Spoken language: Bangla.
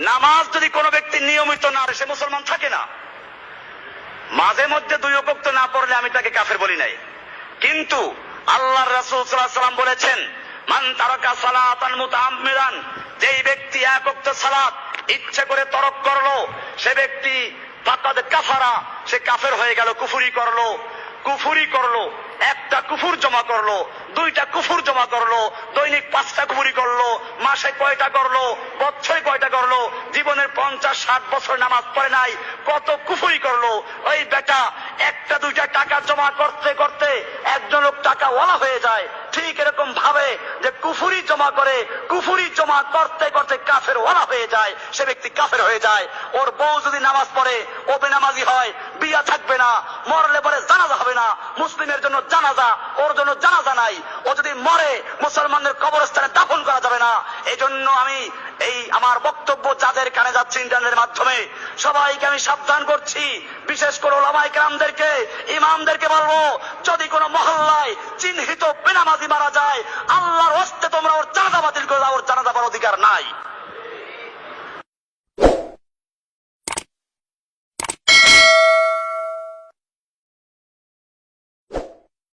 নামাজ যদি কোনো ব্যক্তি নিয়মিত না পড়ে সে মুসলমান থাকে না। মাঝে মধ্যে 2 ওয়াক্ত না পড়লে আমি তাকে কাফের বলি নাই, কিন্তু আল্লাহর রাসূল সাল্লাল্লাহু আলাইহি ওয়াসাল্লাম বলেছেন, মান তারাকা সালাতান মুতাআম্মিদান, যেই ব্যক্তি 1 ওয়াক্ত সালাত ইচ্ছা করে তরক করলো সে ব্যক্তি ফাকাদ কাফারা, সে কাফের হয়ে গেল, কুফরি করলো, একটা কুফর জমা করলো, 2টা কুফর জমা করলো, দৈনিক 5টা কুফরি করলো, মাসে কয়টা করলো, বছরে কয়টা করলো, জীবনের 50-60 বছর নামাজ পড়ে নাই, কত কুফরি করলো। ওই বেটা 1টা-2টা টাকা জমা করতে করতে একজন লোক টাকা ওয়ালা হয়ে যায়। ঠিক এরকম ভাবে যে কুফরি জমা করে, কুফরি জমা করতে করতে কাফের ওয়ালা হয়ে যায়, সে ব্যক্তি কাফের হয়ে যায়। ওর বউ যদি নামাজ পড়ে ও বেনামাজি হয়, বিয়া থাকবে না, মরলে পরে জানাজা হবে না, মুসলিমের জন্য জানাজা, ওর জন্য জানাজা নাই, ও যদি মরে মুসলমানদের কবরস্থানে দাফন করা যাবে না। এই জন্য আমি এই আমার বক্তব্য যাদের কানে যাচ্ছে ইন্টারনেটের মাধ্যমে সবাইকে আমি সাবধান করছি, বিশেষ করে ওলামায়ে কেরামদেরকে, ইমামদেরকে বলবো, যদি কোনো মহল্লায় চিহ্নিত বেনামাজি মারা যায়, আল্লাহর হস্তে তোমরা ওর জানাজা বাতিল করে দাও, ওর জানাজা পড়ার অধিকার নাই।